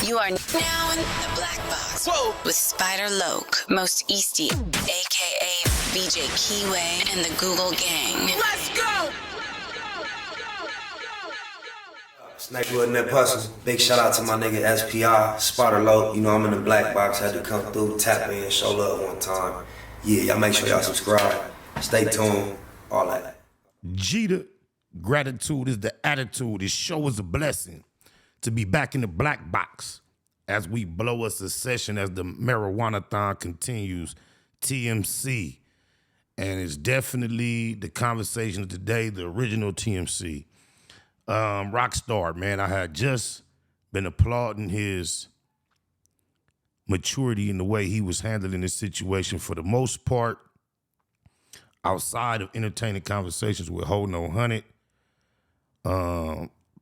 You are now in the Black Box. Whoa. With Spider Loke, Most Easty, a.k.a. VJ Keyway, and the Google Gang. Let's go! Snakewood and that puzzle. Big shout out to my nigga SPI, Spider Loke. You know I'm in the Black Box. Had to come through, tap in, show love one time. Yeah, y'all make sure y'all subscribe. Stay tuned. All that. Jeter, gratitude is the attitude. This show is a blessing. To be back in the Black Box as we blow us a session as the marijuana-thon continues. TMC. And it's definitely the conversation of today, the original TMC. Roccstar, man, I had just been applauding his maturity in the way he was handling this situation for the most part, outside of entertaining conversations with Ho No Hundred,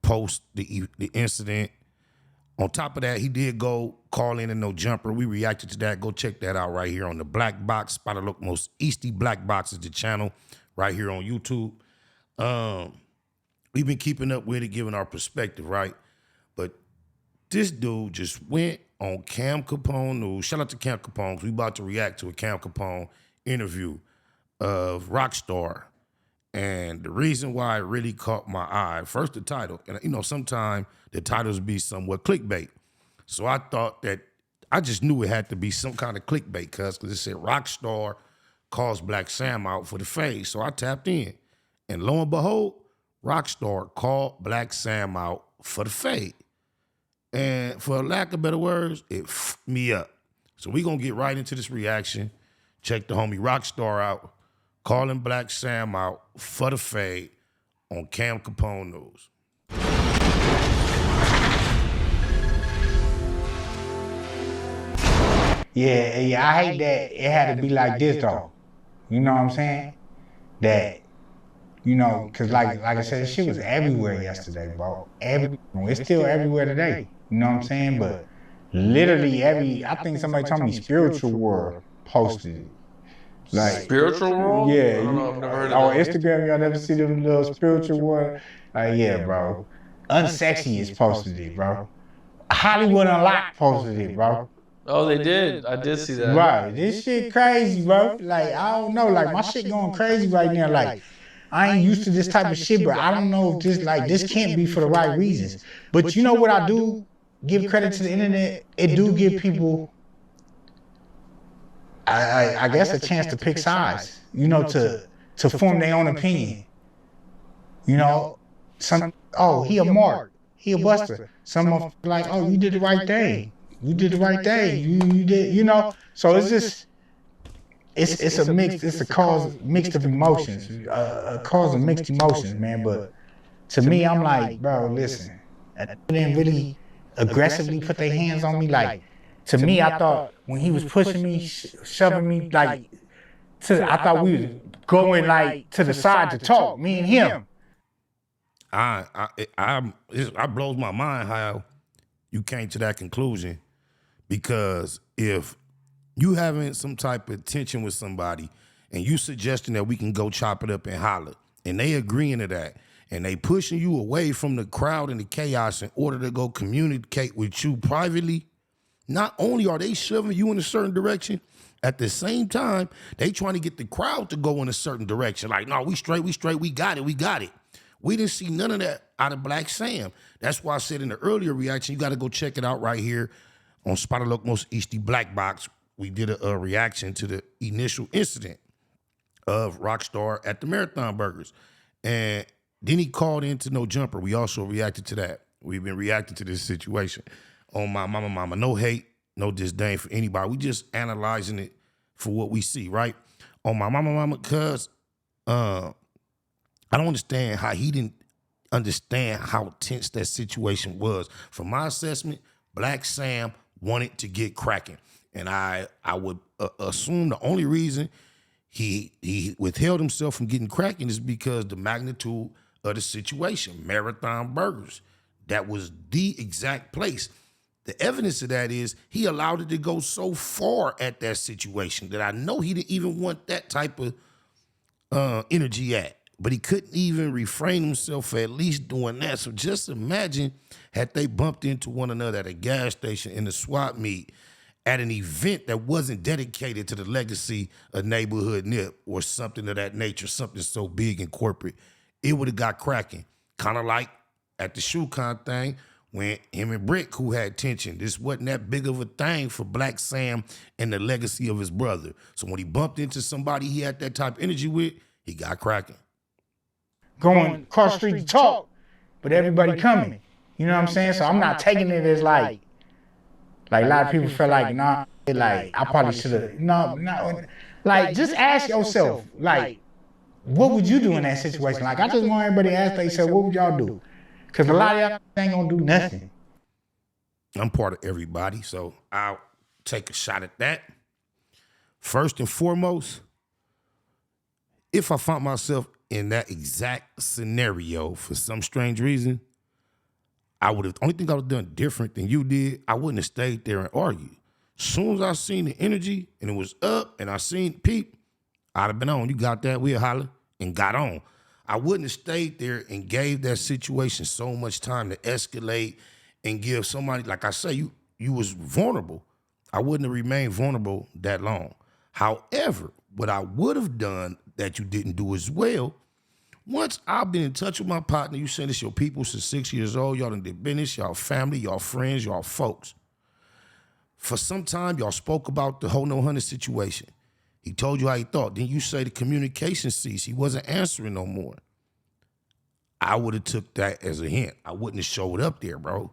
post the incident. On top of that, he did go call in No Jumper. We reacted to that. Go check that out right here on the Black Box. Spider Loke Most Easty Black Box is the channel right here on YouTube. We've been keeping up with it, giving our perspective, right? But this dude just went on Cam Capone news. Shout out to Cam Capone. We about to react to a Cam Capone interview of Roccstar. And the reason why it really caught my eye, first the title. And you know, sometimes the titles be somewhat clickbait. So I thought that, I just knew it had to be some kind of clickbait because it said Roccstar calls Blacc Sam out for the fade. So I tapped in. And lo and behold, Roccstar called Blacc Sam out for the fade. And for lack of better words, it f***ed me up. So we gonna get right into this reaction. Check the homie Roccstar out, calling Blacc Sam out for the fade on Cam Capone news. Yeah, I hate that it had to be like this though. You know what I'm saying? That, you know, cause like I said, this shit was everywhere yesterday, bro. It's still everywhere today. You know what I'm saying? But literally I think somebody told me Spiritual World posted it. Like Spiritual World? Yeah. I don't know, I've never heard of on that. Instagram, y'all never see them little Spiritual World? Like, yeah, bro. Unsexy is posted it, bro. Hollywood Unlocked posted it, bro. Oh, they did. I did see that. Right. This shit crazy, bro. Like, I don't know. Like, my shit going crazy right now. Like, I ain't used to this type of shit, but I don't know if this can't be for the right reasons. But you know what I do give credit to the internet? It do give people, I guess, a chance to pick sides, you know, to form their own opinion. You know, he a mark, he a buster. Some of like, oh, you did the right thing. You did the right thing. You did, you know. So it's just, it's a mix. It's a cause mixed of emotions. A cause of mixed emotions, man. But to me, I'm like, bro, listen. They didn't really aggressively put their hands on me. Like, to me, I thought when he was pushing me, shoving me, like, I thought we was going like to the side to talk, me and him. It blows my mind how you came to that conclusion, because if you having some type of tension with somebody and you suggesting that we can go chop it up and holler, and they agreeing to that, and they pushing you away from the crowd and the chaos in order to go communicate with you privately, not only are they shoving you in a certain direction, at the same time, they trying to get the crowd to go in a certain direction. Like, no, we straight, we got it. We didn't see none of that out of Blacc Sam. That's why I said in the earlier reaction, you got to go check it out right here on Spider Loke Most Easty Black Box. We did a reaction to the initial incident of Roccstar at the Marathon Burgers. And then he called into No Jumper. We also reacted to that. We've been reacting to this situation on my mama. No hate, no disdain for anybody. We just analyzing it for what we see, right? On my mama, cuz I don't understand how he didn't understand how tense that situation was. From my assessment, Blacc Sam wanted to get cracking. And I would assume the only reason he withheld himself from getting cracking is because the magnitude of the situation. Marathon Burgers. That was the exact place. The evidence of that is he allowed it to go so far at that situation that I know he didn't even want that type of energy at. But he couldn't even refrain himself for at least doing that. So just imagine had they bumped into one another at a gas station, in a swap meet, at an event that wasn't dedicated to the legacy of Neighborhood Nip or something of that nature, something so big and corporate. It would have got cracking. Kind of like at the ShoeCon thing, when him and Brick, who had tension, this wasn't that big of a thing for Blacc Sam and the legacy of his brother. So when he bumped into somebody he had that type of energy with, he got cracking. Going across the street to talk, but everybody coming. You know what I'm saying? So I'm not taking it as like a lot of people feel like, nah, like I probably should have, no, like just ask yourself, like, what would you do in that situation? Like, I just want everybody to ask themselves, what would y'all do? Because a lot of y'all ain't gonna do nothing. I'm part of everybody, so I'll take a shot at that. First and foremost, if I found myself in that exact scenario for some strange reason, only thing I would have done different than you did, I wouldn't have stayed there and argued. As soon as I seen the energy and it was up and I seen Pete, I'd have been on. You got that? We'll holler and got on. I wouldn't have stayed there and gave that situation so much time to escalate and give somebody, like I say, you was vulnerable. I wouldn't have remained vulnerable that long. However, what I would have done that you didn't do as well, once I've been in touch with my partner, you said it's your people since 6 years old, y'all done did business, y'all family, y'all friends, y'all folks. For some time, y'all spoke about the whole No Hunter situation. He told you how he thought. Then you say the communication ceased. He wasn't answering no more. I would have took that as a hint. I wouldn't have showed up there, bro.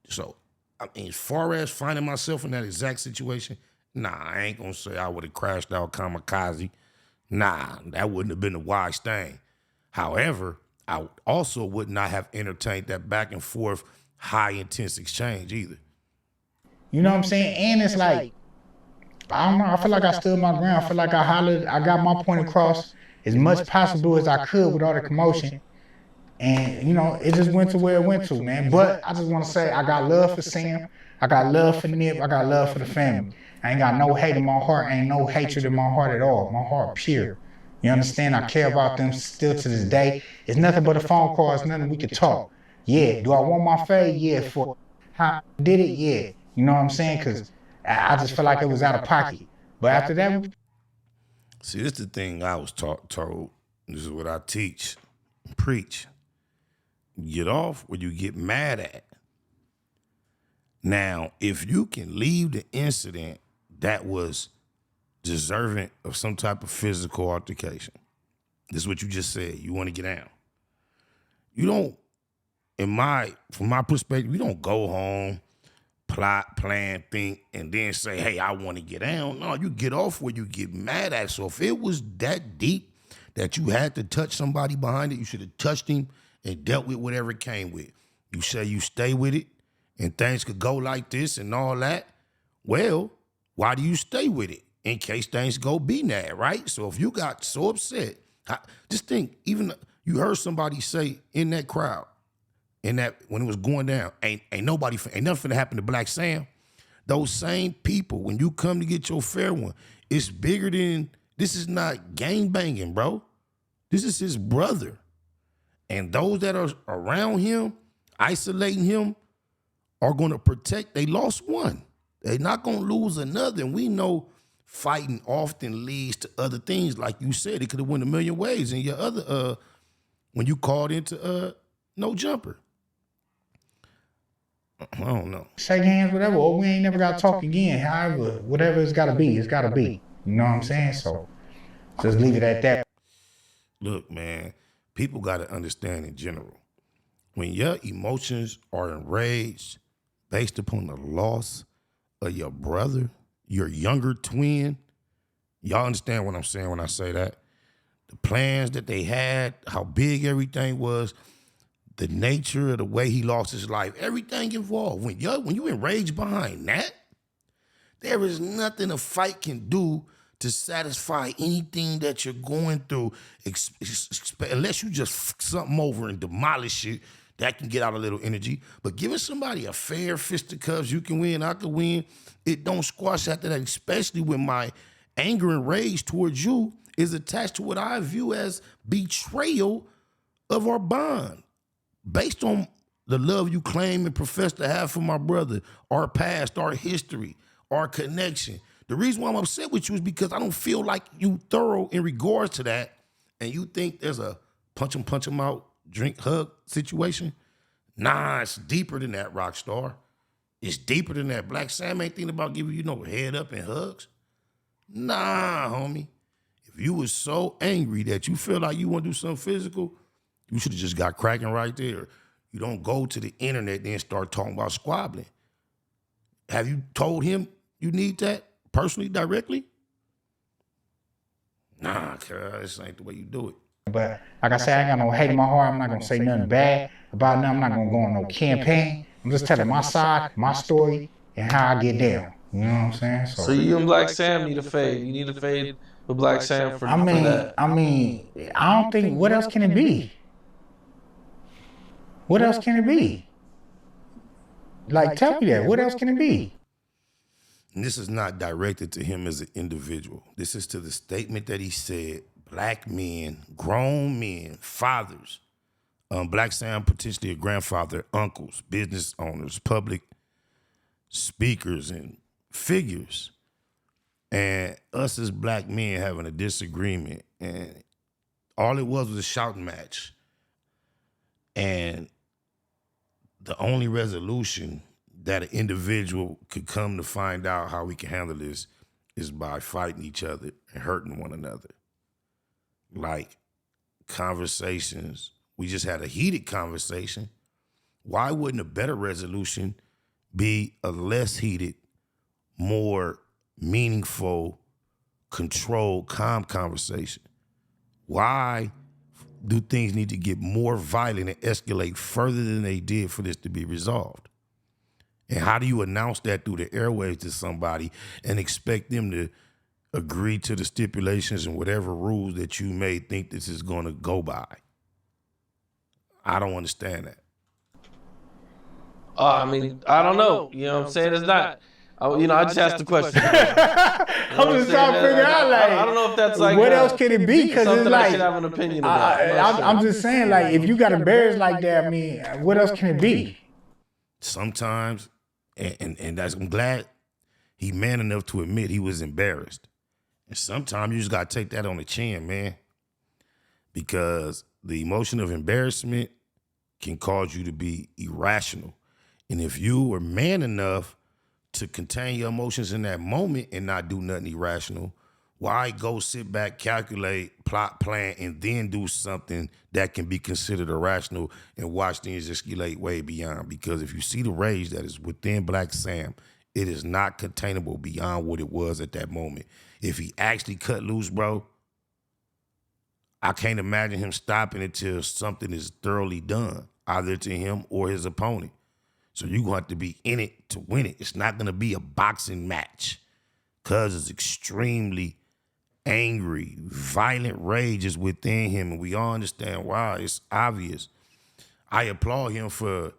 So, I mean, as far as finding myself in that exact situation, nah, I ain't gonna say I would have crashed out kamikaze. Nah, that wouldn't have been a wise thing. However, I also would not have entertained that back and forth high intense exchange either. You know what I'm saying? And it's like, I don't know, I feel like I stood my ground. I feel like I hollered, I got my point across as much possible as I could with all the commotion. And, you know, it just went to where it went to, man. But I just want to say I got love for Sam. I got love for Nip. I got love for the family. I ain't got no hate in my heart. Ain't no hatred in my heart at all. My heart pure. You understand? I care about them still to this day. It's nothing but a phone call. It's nothing we can talk. Yeah. Do I want my fade? Yeah. For how I did it? Yeah. You know what I'm saying? Because I just felt like it was out of pocket. But after that... See, this is the thing I was told. This is what I teach, preach. Get off where you get mad at. Now, if you can leave the incident that was deserving of some type of physical altercation, this is what you just said. You want to get down. You don't, from my perspective, you don't go home, plot, plan, think, and then say, hey, I want to get down. No, you get off where you get mad at. So if it was that deep that you had to touch somebody behind it, you should have touched him and dealt with whatever it came with. You say you stay with it and things could go like this and all that. Well, why do you stay with it? In case things go be bad, right? So if you got so upset, just think, even you heard somebody say in that crowd, when it was going down, ain't nothing finna happen to Blacc Sam. Those same people, when you come to get your fair one, it's bigger than, this is not gang banging, bro. This is his brother. And those that are around him, isolating him, are going to protect. They lost one. They're not going to lose another. And we know fighting often leads to other things. Like you said, it could have went a million ways. And your other, when you called into No Jumper. I don't know. Shake hands, whatever. Or we ain't never got to talk again. However, whatever it's got to be, it's got to be. You know what I'm saying? So just leave it at that. Look, man, people got to understand in general, when your emotions are enraged based upon the loss of your brother, your younger twin, y'all understand what I'm saying when I say that? The plans that they had, how big everything was, the nature of the way he lost his life, everything involved. When you enraged behind that, there is nothing a fight can do to satisfy anything that you're going through, unless you just fuck something over and demolish it. That can get out a little energy. But giving somebody a fair fisticuffs, you can win, I can win, it don't squash after that, especially when my anger and rage towards you is attached to what I view as betrayal of our bond based on the love you claim and profess to have for my brother, our past, our history, our connection. The reason why I'm upset with you is because I don't feel like you thorough in regards to that, and you think there's a punch him out, drink, hug situation. Nah, it's deeper than that, Roccstar. It's deeper than that. Blacc Sam ain't thinking about giving you no head up and hugs. Nah, homie. If you was so angry that you feel like you want to do something physical, you should have just got cracking right there. You don't go to the internet and start talking about squabbling. Have you told him you need that personally, directly? Nah, cuz, this ain't the way you do it. But like I said, I ain't got no hate in my heart. I'm not gonna say nothing bad about nothing. I'm not gonna go on no campaign. I'm just telling my side, my story, and how I get down. You know what I'm saying? So you and Blacc Sam need a fade. You need a fade with Blacc Sam for I mean, that. I don't think, what else can it be? What else can it be? Like, tell me that. What else can it be? And this is not directed to him as an individual. This is to the statement that he said, black men, grown men, fathers, Blacc Sam potentially a grandfather, uncles, business owners, public speakers and figures, and us as black men having a disagreement, and all it was a shouting match. And the only resolution that an individual could come to find out how we can handle this is by fighting each other and hurting one another. Like conversations, we just had a heated conversation. Why wouldn't a better resolution be a less heated, more meaningful, controlled, calm conversation? Why do things need to get more violent and escalate further than they did for this to be resolved? And how do you announce that through the airwaves to somebody and expect them to agree to the stipulations and whatever rules that you may think this is going to go by? I don't understand that. I mean, I don't know. You know what I'm saying? It's not. I just asked the question. I'm just trying to figure out, like, I don't know if that's like what else can it be? Because something it's like, I should have an opinion about. I'm just saying, like, if you got embarrassed like that, I mean, what else can it be? Sometimes, and that's, I'm glad he man enough to admit he was embarrassed. And sometimes you just got to take that on the chin, man, because the emotion of embarrassment can cause you to be irrational. And if you were man enough to contain your emotions in that moment and not do nothing irrational, why go sit back, calculate, plot, plan, and then do something that can be considered irrational and watch things escalate way beyond? Because if you see the rage that is within Blacc Sam, it is not containable beyond what it was at that moment. If he actually cut loose, bro, I can't imagine him stopping until something is thoroughly done, either to him or his opponent. So you're going to have to be in it to win it. It's not going to be a boxing match. Cuz is extremely angry. Violent rage is within him, and we all understand why. It's obvious. I applaud him for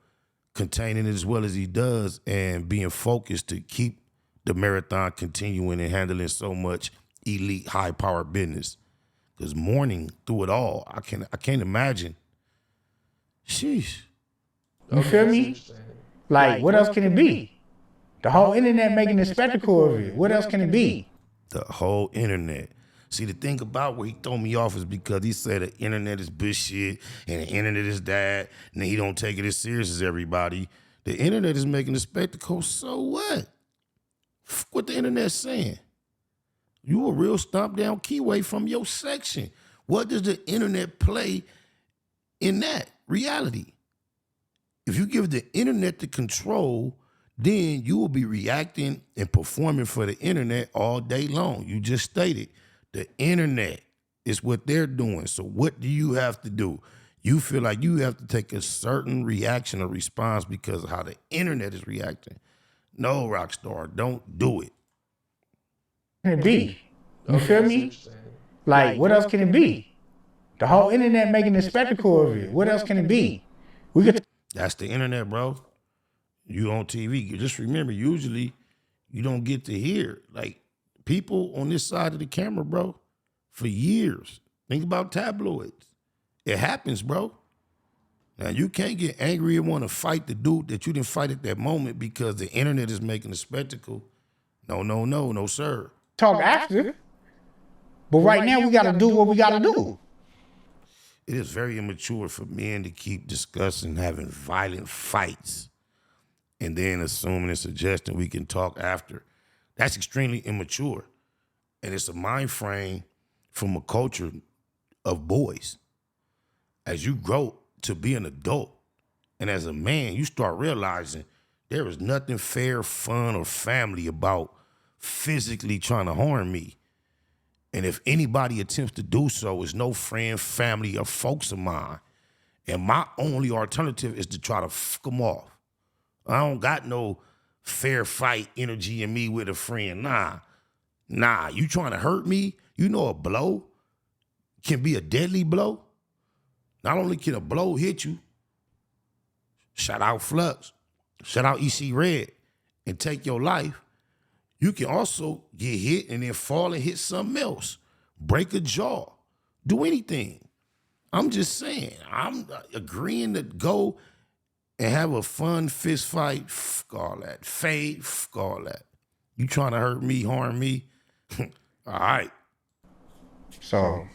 containing it as well as he does and being focused to keep the marathon continuing and handling so much elite, high-powered business. Because mourning through it all, I can't imagine. Sheesh. You feel me? Like, what else can it be? The whole internet making a spectacle of it. What else can it be? The whole internet. See, the thing about where he throw me off is because he said the internet is bullshit and the internet is that, and he don't take it as serious as everybody. The internet is making a spectacle, so what? What the internet's saying? You a real stomp down keyway from your section. What does the internet play in that reality? If you give the internet the control, then you will be reacting and performing for the internet all day long. You just stated the internet is what they're doing. So what do you have to do? You feel like you have to take a certain reaction or response because of how the internet is reacting. No, Roccstar, don't do it. Can it be? You feel me? Like, what else can it be? The whole internet making a spectacle of it. What else can it be? That's the internet, bro. You on TV. Just remember, usually you don't get to hear. Like, people on this side of the camera, bro, for years. Think about tabloids. It happens, bro. Now, you can't get angry and want to fight the dude that you didn't fight at that moment because the internet is making a spectacle. No, sir. Talk after. But right now, we got to do what we got to do. It is very immature for men to keep discussing having violent fights and then assuming and suggesting we can talk after. That's extremely immature. And it's a mind frame from a culture of boys. As you grow to be an adult, and as a man, you start realizing there is nothing fair, fun, or family about physically trying to harm me. And if anybody attempts to do so, it's no friend, family, or folks of mine. And my only alternative is to try to fuck them off. I don't got no fair fight energy in me with a friend. Nah, you trying to hurt me? You know a blow can be a deadly blow. Not only can a blow hit you, shout out Flux, shout out EC Red, and take your life, you can also get hit and then fall and hit something else. Break a jaw. Do anything. I'm just saying, I'm agreeing to go and have a fun fist fight. Fuck all that. Fade, fuck all that. You trying to hurt me, harm me? All right. So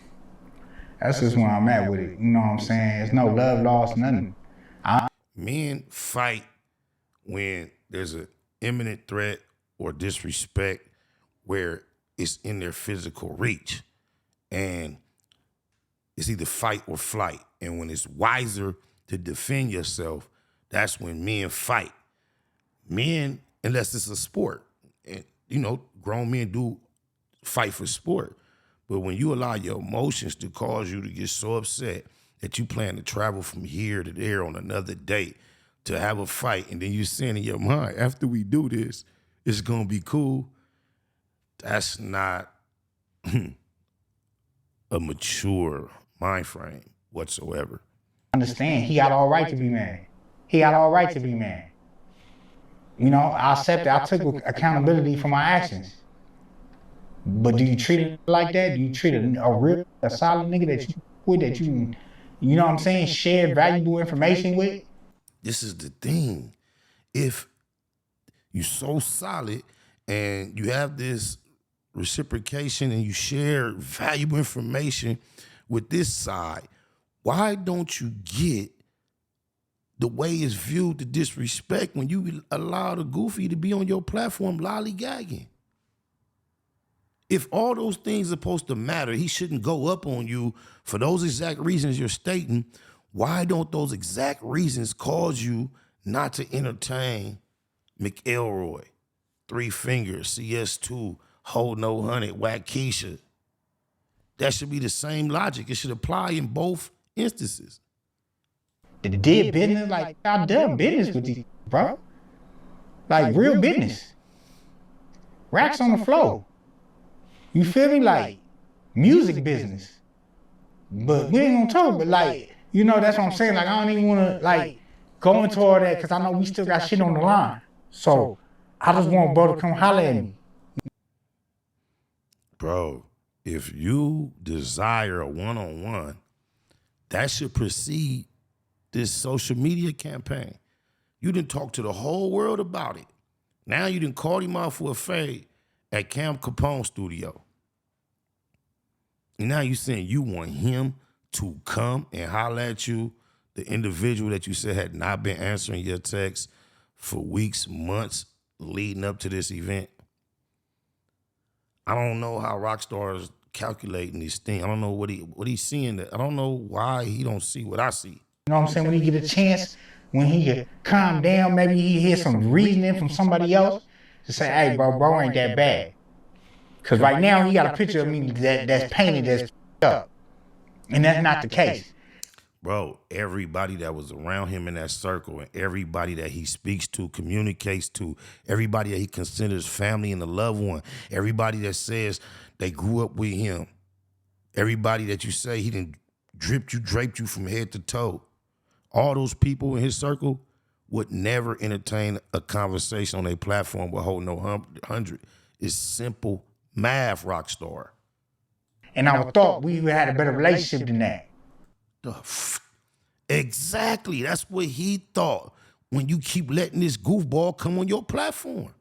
that's just where I'm at with it. You know what I'm saying? There's no love lost, nothing. Men fight when there's an imminent threat or disrespect where it's in their physical reach. And it's either fight or flight. And when it's wiser to defend yourself, that's when men fight. Men, unless it's a sport. And, you know, grown men do fight for sport. But when you allow your emotions to cause you to get so upset that you plan to travel from here to there on another date to have a fight, and then you're saying in your mind, after we do this, it's gonna be cool, that's not a mature mind frame whatsoever. Understand, he got all right to be mad. He got all right to be mad. You know, I accept it. I took accountability for my actions. But do you treat it like that? Do you treat a solid nigga that you know what I'm saying, share valuable information with? This is the thing. If you're so solid and you have this reciprocation and you share valuable information with this side, why don't you get the way it's viewed to disrespect when you allow the goofy to be on your platform lollygagging? If all those things are supposed to matter, he shouldn't go up on you for those exact reasons you're stating. Why don't those exact reasons cause you not to entertain McElroy, Three Fingers, CS2, Hold No 100, Waukesha? That should be the same logic. It should apply in both instances. The did business, like, I done business with these, bro. Like, real business. Racks on the floor. You feel me? Like, music business. But we ain't gonna talk, but like, you know, that's what I'm saying. Like, I don't even wanna, like, go into all that because I know we still got shit on the line. So, I just want bro to come holler at me. Bro, if you desire a one-on-one, that should precede this social media campaign. You didn't talk to the whole world about it. Now you didn't call him out for a fade at Capone studio. And now you saying you want him to come and holler at you, the individual that you said had not been answering your texts for weeks, months leading up to this event. I don't know how Roccstar is calculating these things. I don't know what he's seeing. I don't know why he don't see what I see. You know what I'm saying? When he get a chance, when he get calm down, maybe he hear some reasoning from somebody else to say, hey, bro ain't that bad. Because right now, he got a picture of me that's painted that's up. And that's not the case. Bro, everybody that was around him in that circle and everybody that he speaks to, communicates to, everybody that he considers family and a loved one, everybody that says they grew up with him, everybody that you say he done draped you from head to toe, all those people in his circle would never entertain a conversation on a platform with Hold No 100. It's simple math, Roccstar. And I thought we had a better relationship than that. Exactly. That's what he thought when you keep letting this goofball come on your platform.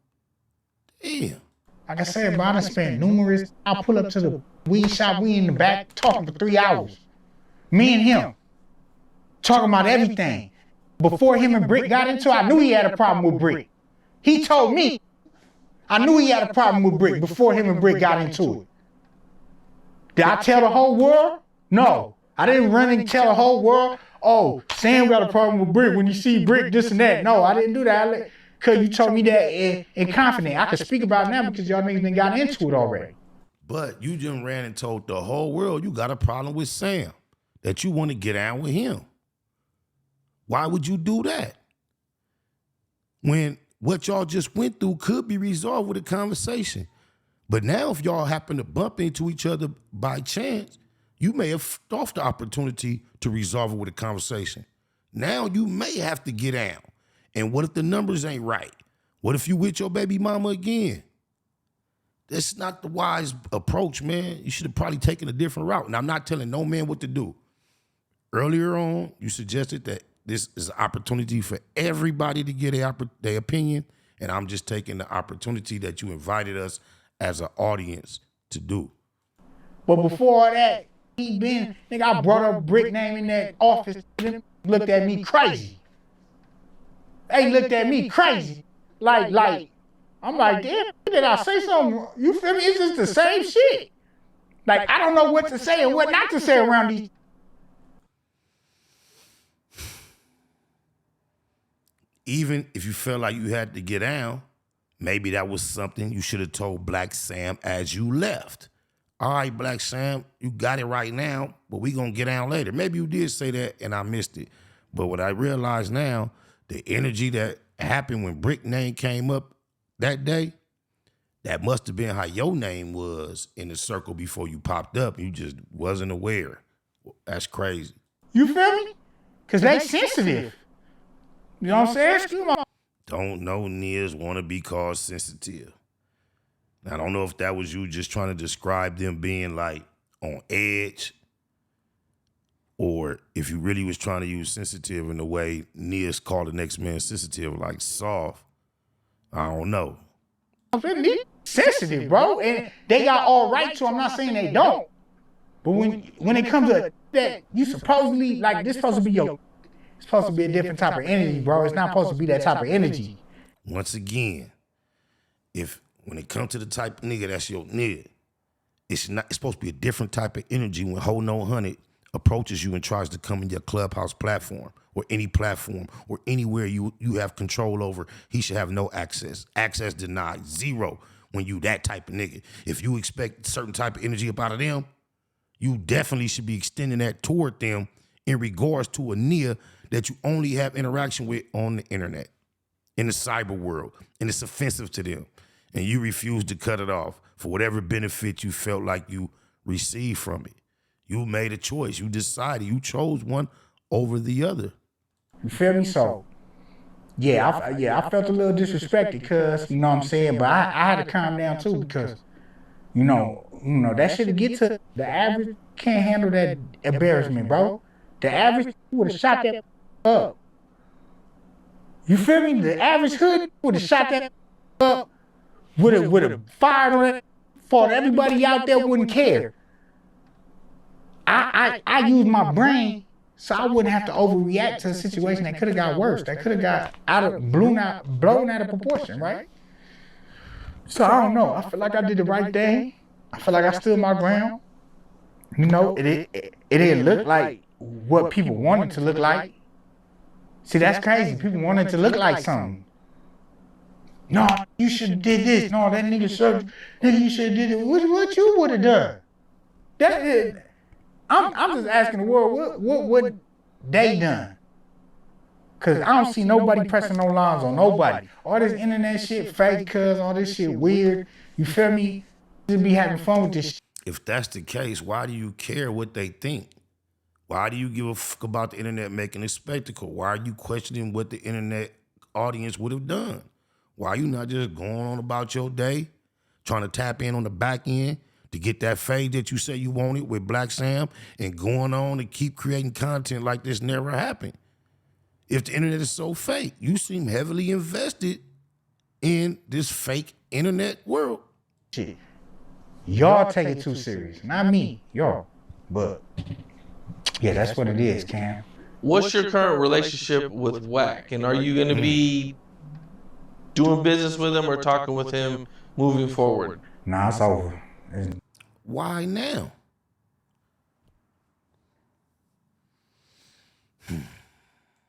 Damn. Like I said, bro, I done spent numerous. I pull up to the weed shop, we in the back talking for 3 hours. Me and him talking about everything. Before him and Brick got into it, I knew he had a problem with Brick. He told me I knew he had a problem with Brick before him and Brick got into it. Did I tell the whole world? No. I didn't run and tell the whole world, oh, Sam got a problem with Brick when you see Brick, this and that. No, I didn't do that. Because you told me that in confidence. I can speak about it now because y'all niggas done got into it already. But you just ran and told the whole world you got a problem with Sam, that you want to get out with him. Why would you do that? When what y'all just went through could be resolved with a conversation. But now if y'all happen to bump into each other by chance, you may have off the opportunity to resolve it with a conversation. Now you may have to get out. And what if the numbers ain't right? What if you with your baby mama again? That's not the wise approach, man. You should have probably taken a different route. And I'm not telling no man what to do. Earlier on, you suggested that this is an opportunity for everybody to get their opinion, and I'm just taking the opportunity that you invited us as an audience to do. But before that, nigga, I brought up Brick name in that office, looked at me crazy. They looked at me crazy. Like, I'm like, damn, did I say something? You feel me? It's just the same shit. Like, I don't know what to say and what not to say around these. Even if you felt like you had to get down, maybe that was something you should have told Blacc Sam as you left. All right, Blacc Sam, you got it right now, but we gonna get down later. Maybe you did say that and I missed it. But what I realize now, the energy that happened when Brick name came up that day, that must have been how your name was in the circle before you popped up. You just wasn't aware. That's crazy. You feel me? Because they sensitive. You know what I'm saying? Excuse me. Don't know niggas want to be called sensitive. Now, I don't know if that was you just trying to describe them being like on edge, or if you really was trying to use sensitive in the way Nia's called the next man sensitive, like soft. I don't know. Sensitive, bro. And they got all right to, I'm not saying they don't. But when it comes to that, you supposedly, like, this supposed to be it's supposed to be a different type of energy, bro. It's not supposed to be that type of energy. Once again, when it comes to the type of nigga that's your nigga, it's supposed to be a different type of energy when Ho No 100 approaches you and tries to come in your Clubhouse platform or any platform or anywhere you have control over. He should have no access. Access denied. 0 when you that type of nigga. If you expect certain type of energy up out of them, you definitely should be extending that toward them in regards to a Nia that you only have interaction with on the internet, in the cyber world, and it's offensive to them. And you refuse to cut it off for whatever benefit you felt like you received from it. You made a choice. You decided. You chose one over the other. You feel me? So, I felt a little disrespected because, you know what I'm saying? But I had to calm down too because, you know, that shit to get to the average can't handle that embarrassment, bro. The average would have shot that up. You feel me? The average hood would have shot that up, would have fired on it, fought everybody out there wouldn't care. I used my brain so I wouldn't have to overreact to a situation that could have got worse. That could have got blown out of proportion, right? So I don't know. I feel like I did the right thing. I feel like I stood my ground. You know, it didn't look like what people wanted to look like. See, that's crazy. People wanted to look like something. No, you should have did this. No, that nigga you should have did it. What you would have done? I'm just asking the world, what they done? Because I don't see nobody pressing no lines on nobody. All this internet shit fake, cuz all this shit weird. You feel me? Just be having fun with this shit. If that's the case, why do you care what they think? Why do you give a fuck about the internet making a spectacle? Why are you questioning what the internet audience would have done? Why are you not just going on about your day, trying to tap in on the back end to get that fade that you say you wanted with Blacc Sam and going on and keep creating content like this never happened. If the internet is so fake, you seem heavily invested in this fake internet world. Shit. Y'all take it too serious. Not me, y'all. But yeah, that's what it is, Cam. What's your current relationship with Wack? And are you going to be doing business with him or talking with him moving forward? Nah, it's over. Why now?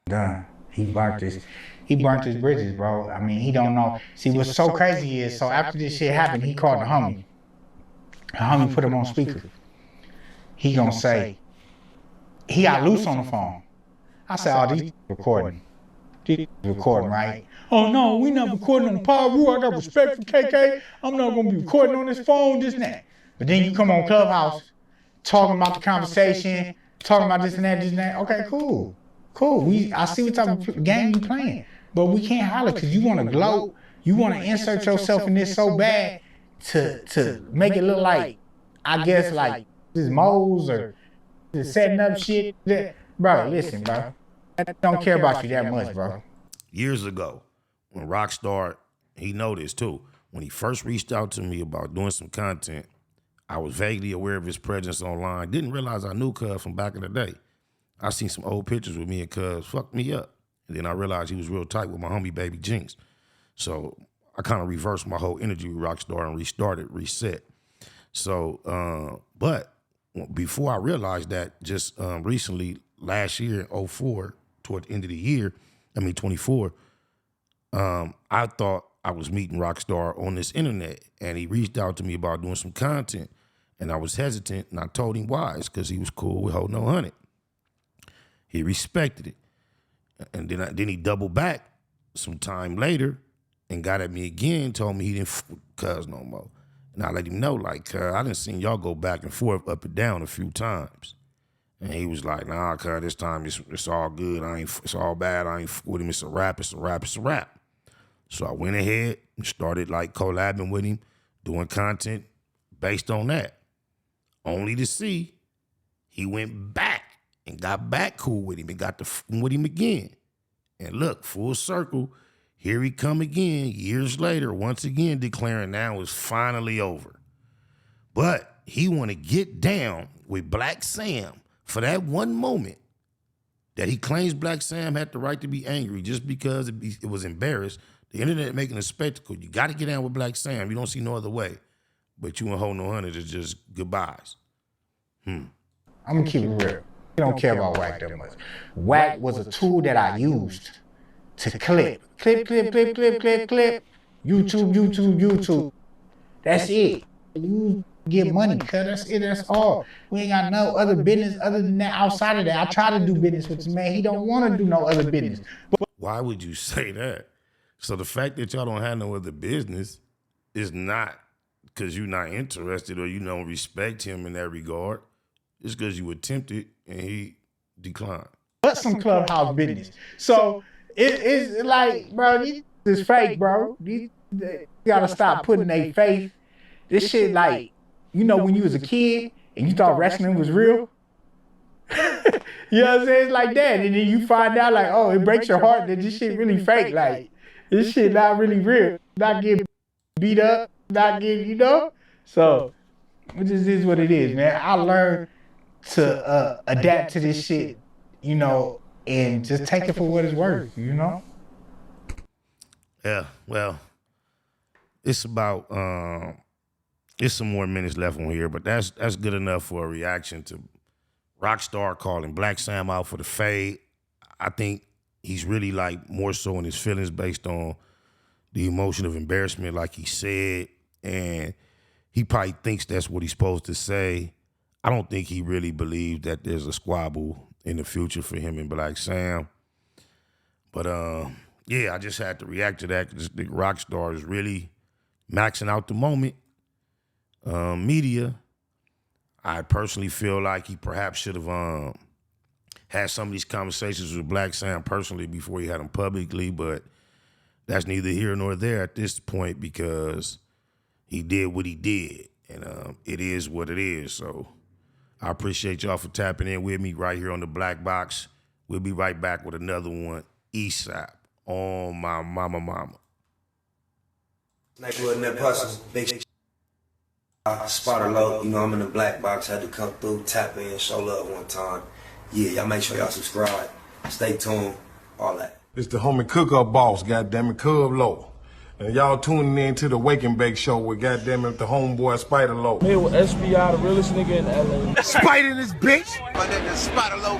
Done. He burnt his bridges, bro. I mean, he don't know. See, what's so crazy is, so after this shit happened, he called the homie. The homie put him on speaker. He gonna say, he got loose on the phone. I said, oh, these recording. These recording, right? Oh no, we not recording on the Power Rule. I got respect for KK. I'm not gonna be recording on this phone, this and that. But then you come on Clubhouse, talking about the conversation, talking about this and that, this and that. Okay, cool. Cool. I see what type of game you playing. But we can't holler because you want to gloat. You want to insert yourself in this so bad to make it look like, I guess, like this moles or setting up shit. Bro, listen, bro. I don't care about you that much, bro. Years ago, when Roccstar, he noticed too, when he first reached out to me about doing some content, I was vaguely aware of his presence online. Didn't realize I knew Cuz from back in the day. I seen some old pictures with me and Cuz fucked me up. And then I realized he was real tight with my homie Baby Jinx. So I kind of reversed my whole energy with Roccstar and reset. So, but before I realized that, just recently, last year, 04, toward the end of the year, 24, I thought I was meeting Roccstar on this internet, and he reached out to me about doing some content, and I was hesitant, and I told him why. It's because he was cool with Ho No 100. He respected it. And then he doubled back some time later and got at me again, told me he didn't f with Cuz no more. And I let him know, like, Cuz, I done seen y'all go back and forth, up and down a few times. And he was like, nah, Cuz, this time it's all good. It's all bad. I ain't f with him. It's a rap. So I went ahead and started like collabing with him, doing content based on that. Only to see he went back and got back cool with him and got to f with him again. And look, full circle, here he come again, years later, once again declaring now it's finally over. But he want to get down with Blacc Sam for that one moment that he claims Blacc Sam had the right to be angry just because it was embarrassed. The internet making a spectacle. You got to get down with Blacc Sam. You don't see no other way. But you and Ho No 100 is just goodbyes. I'm going to keep it real. I don't care about Wack that much. Wack was a tool that I used to clip. YouTube. That's it. You get money, cuz that's it, that's all. We ain't got no other business other than that outside of that. I try to do business with this man. He don't want to do no other business. But why would you say that? So the fact that y'all don't have no other business is not because you're not interested or you don't respect him in that regard. It's because you attempted and he declined. But some Clubhouse business. So it's like, bro, this is fake, bro. You gotta stop putting their faith. This shit like, you know, when you was a kid and you thought wrestling was real? You know what I'm saying? It's like that. And then you find out like, oh, it breaks your heart that this shit really fake. Like, this shit not really real. Not getting beat up, not getting, you know? So, it just is what it is, man. I learned to adapt to this shit, you know, and just take it for what it's worth, you know? Yeah, well, it's about, there's some more minutes left on here, but that's good enough for a reaction to Roccstar calling Blacc Sam out for the fade. I think he's really like more so in his feelings based on the emotion of embarrassment, like he said, and he probably thinks that's what he's supposed to say. I don't think he really believes that there's a squabble in the future for him and Blacc Sam. But yeah, I just had to react to that because this Roccstar is really maxing out the moment. Media, I personally feel like he perhaps should have had some of these conversations with Blacc Sam personally before he had them publicly, but that's neither here nor there at this point because he did what he did. And it is what it is. So I appreciate y'all for tapping in with me right here on the Black Box. We'll be right back with another one, ASAP, on my mama. Nightwood and that puzzle, big spotter low. You know I'm in the Black Box. Had to come through, tap in, show love one time. Yeah, y'all make sure y'all subscribe. Stay tuned, all that. It's the homie Cook-Up Boss, goddammit, Cub Low. And y'all tuning in to the Wake and Bake Show with goddammit the homeboy Spider Low. Here with SPI, the realest nigga in LA. Spider this bitch! My nigga Spider Low.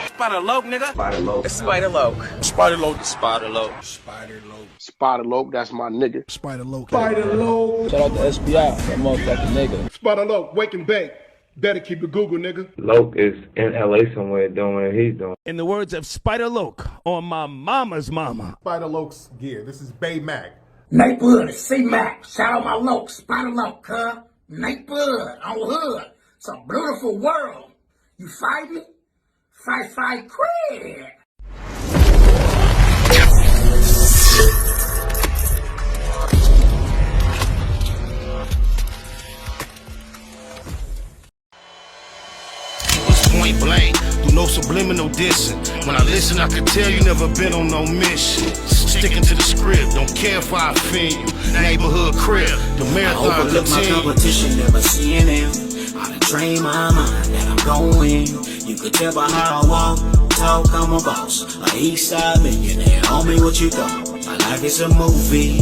Spider Low, nigga. Spider low. Spider Low. Spider Low. Spider Low. Spider Low. Spider Low, that's my nigga. Spider Low. Spider Low. Shout out to SPI, that motherfucking nigga. Spider Low, Wake and Bake. Better keep it Google, nigga. Loke is in LA somewhere doing what he's doing. In the words of Spider Loke on my mama's mama. Spider Loke's gear. This is Bay Mac. Nate Bud, C-Mac. Shout out my Loke, Spider Loke, huh? Nate Bud, on hood. It's a beautiful world. You fight me? Fight, craig. Point blank, through no subliminal dissing. When I listen, I can tell you never been on no mission. Sticking to the script, don't care if I offend you. Neighborhood crib, the marathon I overlook my competition, never seeing them. I done trained my mind that I'm going. You could tell by how I walk, talk, I'm a boss. A east side millionaire, homie, what you thought? My life is a movie.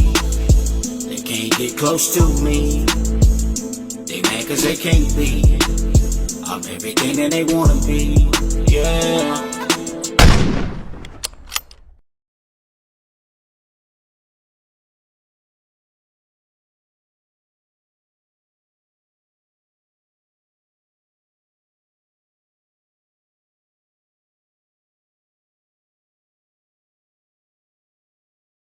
They can't get close to me. They mad cause they can't be. I'm everything that they wanna be, yeah.